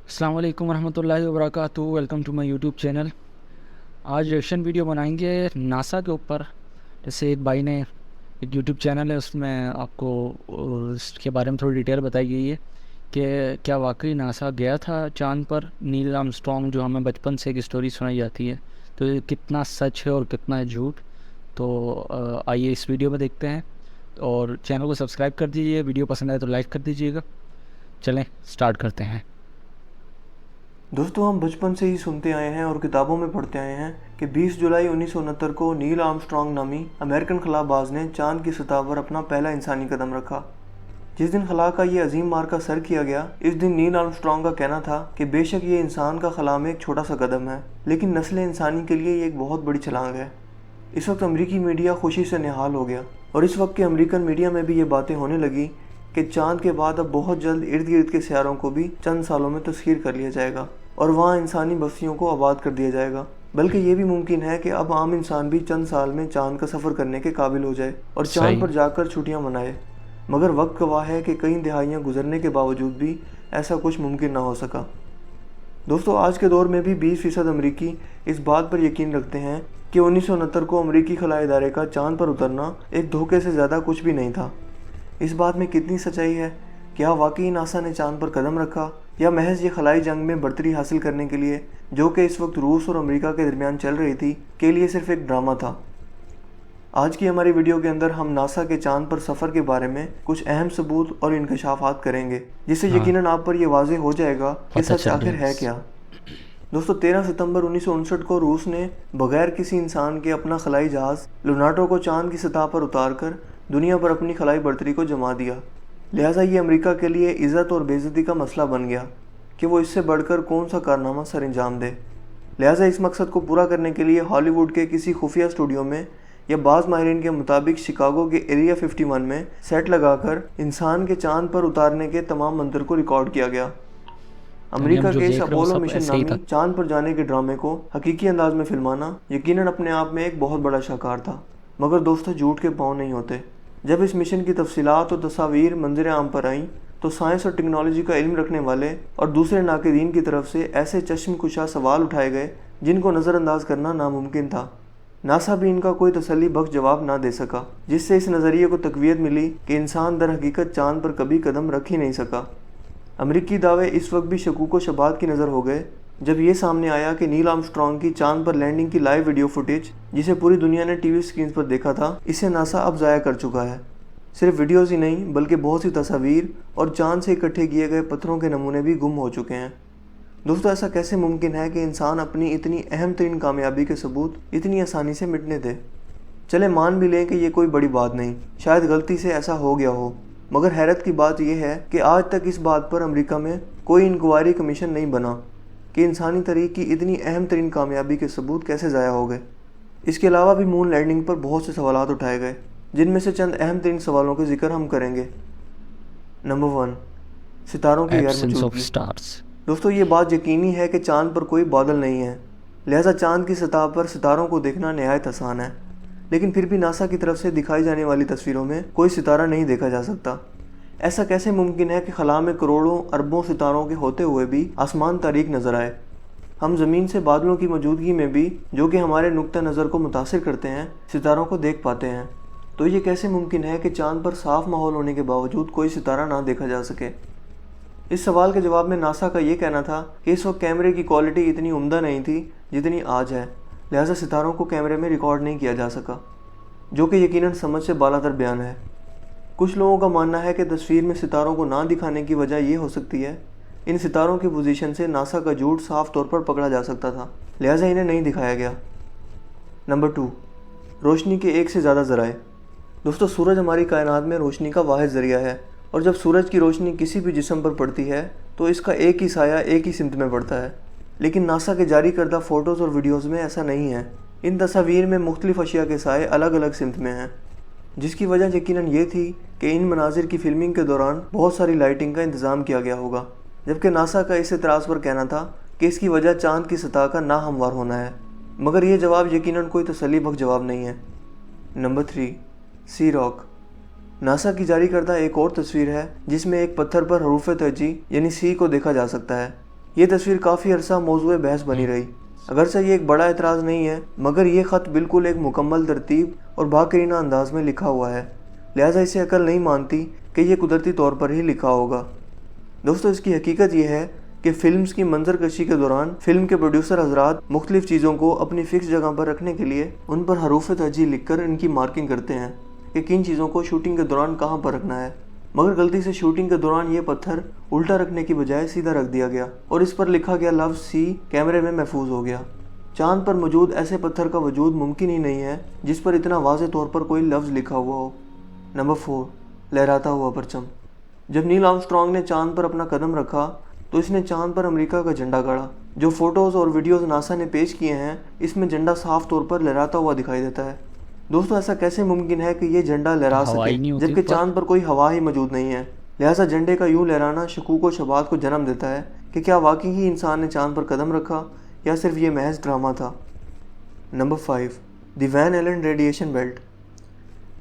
السلام علیکم ورحمۃ اللہ وبرکاتہ. Welcome to my YouTube channel. آج ریئیکشن ویڈیو بنائیں گے ناسا کے اوپر. جیسے ایک بھائی نے ایک یوٹیوب چینل ہے، اس میں آپ کو اس کے بارے میں تھوڑی ڈیٹیل بتائی گئی ہے کہ کیا واقعی ناسا گیا تھا چاند پر. نیل آرمسٹرانگ جو ہمیں بچپن سے ایک اسٹوری سنائی جاتی ہے، تو یہ کتنا سچ ہے اور کتنا جھوٹ. تو آئیے اس ویڈیو میں دیکھتے ہیں، اور چینل کو سبسکرائب کر دیجیے. ویڈیو پسند آئے تو لائک کر دیجیے گا. چلیں سٹارٹ کرتے ہیں. دوستو، ہم بچپن سے ہی سنتے آئے ہیں اور کتابوں میں پڑھتے آئے ہیں کہ 20 جولائی 1969 کو نیل آرمسٹرانگ نامی امریکن خلا باز نے چاند کی سطح پر اپنا پہلا انسانی قدم رکھا. جس دن خلا کا یہ عظیم مارکہ سر کیا گیا، اس دن نیل آرمسٹرانگ کا کہنا تھا کہ بے شک یہ انسان کا خلا میں ایک چھوٹا سا قدم ہے، لیکن نسل انسانی کے لیے یہ ایک بہت بڑی چھلانگ ہے. اس وقت امریکی میڈیا خوشی سے نہال ہو گیا، اور اس وقت کے امریکن میڈیا میں بھی یہ باتیں ہونے لگی کہ چاند کے بعد اب بہت جلد ارد گرد کے سیاروں کو بھی چند سالوں میں تسخیر کر لیا جائے گا اور وہاں انسانی بستیوں کو آباد کر دیا جائے گا. بلکہ یہ بھی ممکن ہے کہ اب عام انسان بھی چند سال میں چاند کا سفر کرنے کے قابل ہو جائے اور چاند صحیح. پر جا کر چھٹیاں منائے. مگر وقت گواہ ہے کہ کئی دہائیاں گزرنے کے باوجود بھی ایسا کچھ ممکن نہ ہو سکا. دوستو، آج کے دور میں بھی 20% امریکی اس بات پر یقین رکھتے ہیں کہ 1969 کو امریکی خلائی ادارے کا چاند پر اترنا ایک دھوکے سے زیادہ کچھ بھی نہیں تھا. اس بات میں کتنی سچائی ہے؟ کیا واقعی ناسا نے چاند پر قدم رکھا، یا محض یہ خلائی جنگ میں برتری حاصل کرنے کے لیے، جو کہ اس وقت روس اور امریکہ کے درمیان چل رہی تھی، کے لیے صرف ایک ڈرامہ تھا؟ آج کی ہماری ویڈیو کے اندر ہم ناسا کے چاند پر سفر کے بارے میں کچھ اہم ثبوت اور انکشافات کریں گے، جس سے ہاں، یقیناً آپ پر یہ واضح ہو جائے گا کہ پتہ سچ چل آخر جائے ہے گا. کیا. دوستو، 13 ستمبر 1959 کو روس نے بغیر کسی انسان کے اپنا خلائی جہاز لوناٹو کو چاند کی سطح پر اتار کر دنیا پر اپنی خلائی برتری کو جما دیا. لہٰذا یہ امریکہ کے لیے عزت اور بے عزتی کا مسئلہ بن گیا کہ وہ اس سے بڑھ کر کون سا کارنامہ سر انجام دے. لہٰذا اس مقصد کو پورا کرنے کے لیے ہالی ووڈ کے کسی خفیہ اسٹوڈیو میں، یا بعض ماہرین کے مطابق شکاگو کے ایریا 51 میں سیٹ لگا کر انسان کے چاند پر اتارنے کے تمام منظر کو ریکارڈ کیا گیا. یعنی ہم امریکہ جو کے اس دیکھ رہے ہیں وہ اپولو سب مشن ایسے ہی تھا. نامی چاند پر جانے کے ڈرامے کو حقیقی انداز میں فلمانا یقیناً اپنے آپ میں ایک بہت بڑا شاہکار تھا. مگر دوستو، جھوٹ کے پاؤں نہیں ہوتے. جب اس مشن کی تفصیلات اور تصاویر منظر عام پر آئیں تو سائنس اور ٹیکنالوجی کا علم رکھنے والے اور دوسرے ناقدین کی طرف سے ایسے چشم کشا سوال اٹھائے گئے جن کو نظر انداز کرنا ناممکن تھا. ناسا بھی ان کا کوئی تسلی بخش جواب نہ دے سکا، جس سے اس نظریے کو تقویت ملی کہ انسان در حقیقت چاند پر کبھی قدم رکھ ہی نہیں سکا. امریکی دعوے اس وقت بھی شکوک و شبہات کی نظر ہو گئے جب یہ سامنے آیا کہ نیل آرمسٹرانگ کی چاند پر لینڈنگ کی لائیو ویڈیو فوٹیج، جسے پوری دنیا نے ٹی وی سکرینز پر دیکھا تھا، اسے ناسا اب ضائع کر چکا ہے. صرف ویڈیوز ہی نہیں بلکہ بہت سی تصاویر اور چاند سے اکٹھے کیے گئے پتھروں کے نمونے بھی گم ہو چکے ہیں. دوستو، ایسا کیسے ممکن ہے کہ انسان اپنی اتنی اہم ترین کامیابی کے ثبوت اتنی آسانی سے مٹنے دے؟ چلے مان بھی لیں کہ یہ کوئی بڑی بات نہیں، شاید غلطی سے ایسا ہو گیا ہو. مگر حیرت کی بات یہ ہے کہ آج تک اس بات پر امریکہ میں کوئی انکوائری کمیشن نہیں بنا کہ انسانی تاریخ کی اتنی اہم ترین کامیابی کے ثبوت کیسے ضائع ہو گئے. اس کے علاوہ بھی مون لینڈنگ پر بہت سے سوالات اٹھائے گئے، جن میں سے چند اہم ترین سوالوں کا ذکر ہم کریں گے. نمبر 1، ستاروں کی غیر ایبسنس آف موجودگی. سٹارز. دوستو، یہ بات یقینی ہے کہ چاند پر کوئی بادل نہیں ہے، لہٰذا چاند کی سطح پر ستاروں کو دیکھنا نہایت آسان ہے. لیکن پھر بھی ناسا کی طرف سے دکھائی جانے والی تصویروں میں کوئی ستارہ نہیں دیکھا جا سکتا. ایسا کیسے ممکن ہے کہ خلا میں کروڑوں اربوں ستاروں کے ہوتے ہوئے بھی آسمان تاریک نظر آئے؟ ہم زمین سے بادلوں کی موجودگی میں بھی، جو کہ ہمارے نقطہ نظر کو متاثر کرتے ہیں، ستاروں کو دیکھ پاتے ہیں. تو یہ کیسے ممکن ہے کہ چاند پر صاف ماحول ہونے کے باوجود کوئی ستارہ نہ دیکھا جا سکے؟ اس سوال کے جواب میں ناسا کا یہ کہنا تھا کہ اس وقت کیمرے کی کوالٹی اتنی عمدہ نہیں تھی جتنی آج ہے، لہٰذا ستاروں کو کیمرے میں ریکارڈ نہیں کیا جا سکا، جو کہ یقیناً سمجھ سے بالاتر بیان ہے. کچھ لوگوں کا ماننا ہے کہ تصویر میں ستاروں کو نہ دکھانے کی وجہ یہ ہو سکتی ہے، ان ستاروں کی پوزیشن سے ناسا کا جھوٹ صاف طور پر پکڑا جا سکتا تھا، لہٰذا انہیں نہیں دکھایا گیا. نمبر 2، روشنی کے ایک سے زیادہ ذرائع. دوستو، سورج ہماری کائنات میں روشنی کا واحد ذریعہ ہے، اور جب سورج کی روشنی کسی بھی جسم پر پڑتی ہے تو اس کا ایک ہی سایہ ایک ہی سمت میں پڑتا ہے. لیکن ناسا کے جاری کردہ فوٹوز اور ویڈیوز میں ایسا نہیں ہے. ان تصاویر میں مختلف اشیاء کے سائے الگ الگ سمت میں ہیں، جس کی وجہ یقیناً یہ تھی کہ ان مناظر کی فلمنگ کے دوران بہت ساری لائٹنگ کا انتظام کیا گیا ہوگا، جبکہ ناسا کا اس اعتراض پر کہنا تھا کہ اس کی وجہ چاند کی سطح کا ناہموار ہونا ہے. مگر یہ جواب یقیناً کوئی تسلی بخش جواب نہیں ہے. نمبر 3، سی راک. ناسا کی جاری کردہ ایک اور تصویر ہے جس میں ایک پتھر پر حروف تہجی یعنی سی کو دیکھا جا سکتا ہے. یہ تصویر کافی عرصہ موضوع بحث بنی رہی۔ اگرچہ یہ ایک بڑا اعتراض نہیں ہے، مگر یہ خط بالکل ایک مکمل ترتیب اور باقرینہ انداز میں لکھا ہوا ہے، لہٰذا اسے عقل نہیں مانتی کہ یہ قدرتی طور پر ہی لکھا ہوگا۔ دوستو، اس کی حقیقت یہ ہے کہ فلمز کی منظر کشی کے دوران فلم کے پروڈیوسر حضرات مختلف چیزوں کو اپنی فکس جگہ پر رکھنے کے لیے ان پر حروف تہجی لکھ کر ان کی مارکنگ کرتے ہیں کہ کن چیزوں کو شوٹنگ کے دوران کہاں پر رکھنا ہے، مگر غلطی سے شوٹنگ کے دوران یہ پتھر الٹا رکھنے کی بجائے سیدھا رکھ دیا گیا اور اس پر لکھا گیا لفظ سی کیمرے میں محفوظ ہو گیا۔ چاند پر موجود ایسے پتھر کا وجود ممکن ہی نہیں ہے جس پر اتنا واضح طور پر کوئی لفظ لکھا ہوا ہو۔ نمبر 4، لہراتا ہوا پرچم۔ جب نیل آرمسٹرانگ نے چاند پر اپنا قدم رکھا تو اس نے چاند پر امریکہ کا جھنڈا گاڑا۔ جو فوٹوز اور ویڈیوز ناسا نے پیش کیے ہیں اس میں جھنڈا صاف طور پر لہراتا ہوا دکھائی دیتا ہے۔ دوستو، ایسا کیسے ممکن ہے کہ یہ جھنڈا لہرا ہوائی سکے نہیں ہوتی جبکہ اوپر؟ چاند پر کوئی ہوا ہی موجود نہیں ہے؟ لہٰذا جھنڈے کا یوں لہرانا شکوک و شبہات کو جنم دیتا ہے کہ کیا واقعی ہی انسان نے چاند پر قدم رکھا یا صرف یہ محض ڈرامہ تھا۔ Number 5، the Van Allen radiation belt.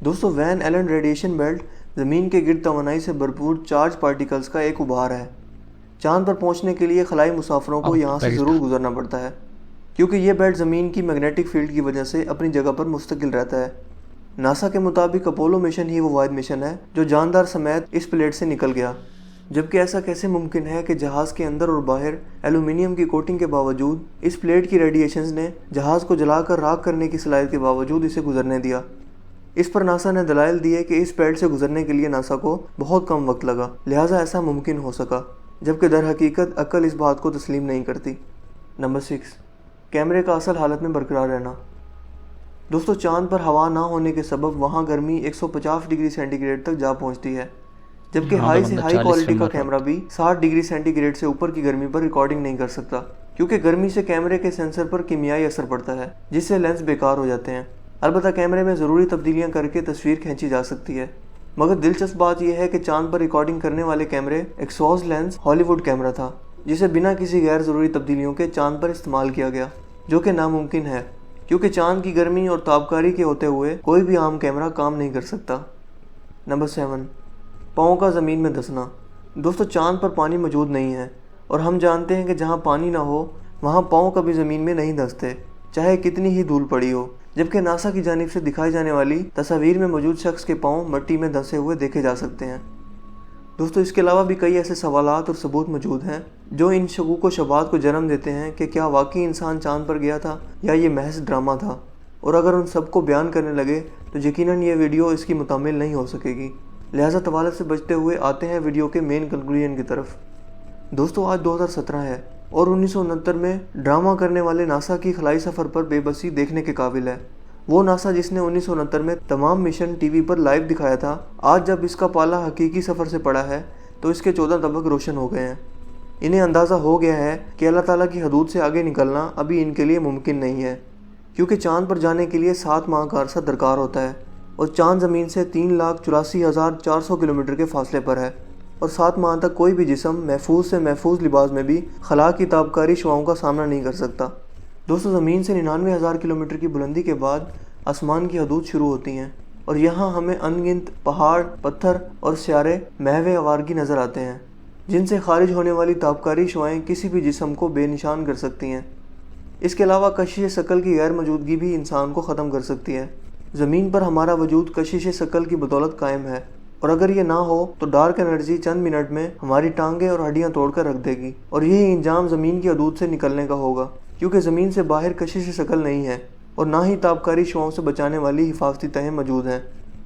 دوستو، وین ایلن ریڈیشن بیلٹ زمین کے گرد توانائی سے بھرپور چارج پارٹیکلز کا ایک ابھار ہے۔ چاند پر پہنچنے کے لیے خلائی مسافروں کو یہاں سے ضرور گزرنا پڑتا ہے، کیونکہ یہ بیلٹ زمین کی میگنیٹک فیلڈ کی وجہ سے اپنی جگہ پر مستقل رہتا ہے۔ ناسا کے مطابق اپولو مشن ہی وہ واحد مشن ہے جو جاندار سمیت اس پلیٹ سے نکل گیا، جبکہ ایسا کیسے ممکن ہے کہ جہاز کے اندر اور باہر ایلومینیم کی کوٹنگ کے باوجود اس پلیٹ کی ریڈیشنز نے جہاز کو جلا کر راکھ کرنے کی صلاحیت کے باوجود اسے گزرنے دیا۔ اس پر ناسا نے دلائل دیے کہ اس بیلٹ سے گزرنے کے لیے ناسا کو بہت کم وقت لگا، لہٰذا ایسا ممکن ہو سکا، جبکہ در حقیقت عقل اس بات کو تسلیم نہیں کرتی۔ نمبر 6، کیمرے کا اصل حالت میں برقرار رہنا۔ دوستو، چاند پر ہوا نہ ہونے کے سبب وہاں گرمی 150 ڈگری سینٹی گریڈ تک جا پہنچتی ہے، جبکہ ہائی سے ہائی کوالٹی کا کیمرہ بھی 60 ڈگری سینٹی گریڈ سے اوپر کی گرمی پر ریکارڈنگ نہیں کر سکتا، کیونکہ گرمی سے کیمرے کے سینسر پر کیمیائی اثر پڑتا ہے جس سے لینس بیکار ہو جاتے ہیں۔ البتہ کیمرے میں ضروری تبدیلیاں کر کے تصویر کھینچی جا سکتی ہے، مگر دلچسپ بات یہ ہے کہ چاند پر ریکارڈنگ کرنے والے کیمرے ایکسوس لینس ہالی ووڈ کیمرہ تھا، جسے بنا کسی غیر ضروری تبدیلیوں کے چاند پر استعمال کیا گیا، جو کہ ناممکن ہے کیونکہ چاند کی گرمی اور تابکاری کے ہوتے ہوئے کوئی بھی عام کیمرہ کام نہیں کر سکتا۔ نمبر 7، پاؤں کا زمین میں دھسنا۔ دوستو، چاند پر پانی موجود نہیں ہے اور ہم جانتے ہیں کہ جہاں پانی نہ ہو وہاں پاؤں کبھی زمین میں نہیں دھستے، چاہے کتنی ہی دھول پڑی ہو، جبکہ ناسا کی جانب سے دکھائی جانے والی تصاویر میں موجود شخص کے پاؤں مٹی میں دھسے ہوئے دیکھے جا سکتے ہیں۔ دوستو، اس کے علاوہ بھی کئی ایسے سوالات اور ثبوت موجود ہیں جو ان شکوک و شبہات کو جنم دیتے ہیں کہ کیا واقعی انسان چاند پر گیا تھا یا یہ محض ڈرامہ تھا، اور اگر ان سب کو بیان کرنے لگے تو یقیناً یہ ویڈیو اس کی مکمل نہیں ہو سکے گی، لہٰذا طوالت سے بچتے ہوئے آتے ہیں ویڈیو کے مین کنکلوژن کی طرف۔ دوستو، آج 2017 ہے اور 1969 میں ڈرامہ کرنے والے ناسا کی خلائی سفر پر بے بسی دیکھنے کے قابل ہے۔ وہ ناسا جس نے 1969 میں تمام مشن ٹی وی پر لائیو دکھایا تھا، آج جب اس کا پالا حقیقی سفر سے پڑا ہے تو اس کے 14 طبق روشن ہو گئے ہیں۔ انہیں اندازہ ہو گیا ہے کہ اللہ تعالیٰ کی حدود سے آگے نکلنا ابھی ان کے لیے ممکن نہیں ہے، کیونکہ چاند پر جانے کے لیے 7 ماہ کا عرصہ درکار ہوتا ہے اور چاند زمین سے 3,84,400 کلومیٹر کے فاصلے پر ہے، اور 7 ماہ تک کوئی بھی جسم محفوظ سے محفوظ لباس میں بھی خلا کی تابکاری شعاؤں کا سامنا نہیں کر سکتا۔ دوستو، زمین سے 99,000 کلومیٹر کی بلندی کے بعد آسمان کی حدود شروع ہوتی ہیں اور یہاں ہمیں ان گنت پہاڑ، پتھر اور سیارے محو آوارگی نظر آتے ہیں، جن سے خارج ہونے والی تابکاری شعاعیں کسی بھی جسم کو بے نشان کر سکتی ہیں۔ اس کے علاوہ کشش ثقل کی غیر موجودگی بھی انسان کو ختم کر سکتی ہے۔ زمین پر ہمارا وجود کشش ثقل کی بدولت قائم ہے، اور اگر یہ نہ ہو تو ڈارک انرجی چند منٹ میں ہماری ٹانگیں اور ہڈیاں توڑ کر رکھ دے گی، اور یہی انجام زمین کی حدود سے نکلنے کا ہوگا، کیونکہ زمین سے باہر کشش ثقل نہیں ہے اور نہ ہی تابکاری شعاؤں سے بچانے والی حفاظتی تہیں موجود ہیں۔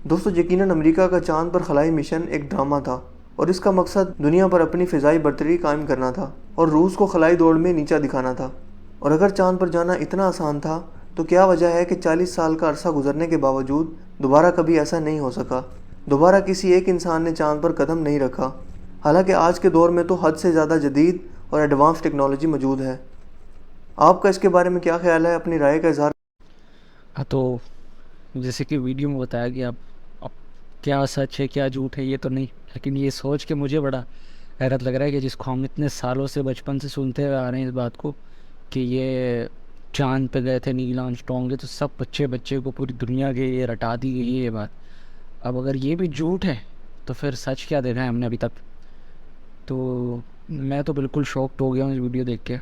دوستو، یقیناً امریکہ کا چاند پر خلائی مشن ایک ڈرامہ تھا اور اس کا مقصد دنیا پر اپنی فضائی برتری قائم کرنا تھا اور روس کو خلائی دوڑ میں نیچا دکھانا تھا۔ اور اگر چاند پر جانا اتنا آسان تھا تو کیا وجہ ہے کہ 40 سال کا عرصہ گزرنے کے باوجود دوبارہ کبھی ایسا نہیں ہو سکا، دوبارہ کسی ایک انسان نے چاند پر قدم نہیں رکھا، حالانکہ آج کے دور میں تو حد سے زیادہ جدید اور ایڈوانس ٹیکنالوجی موجود ہے۔ آپ کا اس کے بارے میں کیا خیال ہے؟ اپنی رائے کا اظہار۔ تو جیسے کہ ویڈیو میں بتایا گیا، اب کیا سچ ہے کیا جھوٹ ہے یہ تو نہیں، لیکن یہ سوچ کے مجھے بڑا حیرت لگ رہا ہے کہ جس کو ہم اتنے سالوں سے بچپن سے سنتے ہوئے آ رہے ہیں اس بات کو کہ یہ چاند پہ گئے تھے نیل آرمسٹرانگ، تو سب بچے کو پوری دنیا کے یہ رٹا دی گئی ہے یہ بات۔ اب اگر یہ بھی جھوٹ ہے تو پھر سچ کیا دیکھا ہے ہم نے ابھی تک؟ تو میں تو بالکل شاکڈ ہو گیا ہوں اس ویڈیو دیکھ کے.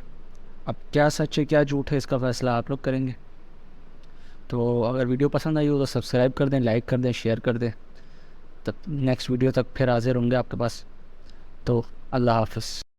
اب کیا سچ ہے کیا جھوٹ ہے اس کا فیصلہ آپ لوگ کریں گے. تو اگر ویڈیو پسند آئی ہو تو سبسکرائب کر دیں, لائک کر دیں, شیئر کر دیں. تب نیکسٹ ویڈیو تک پھر حاضر ہوں گے آپ کے پاس. تو اللہ حافظ.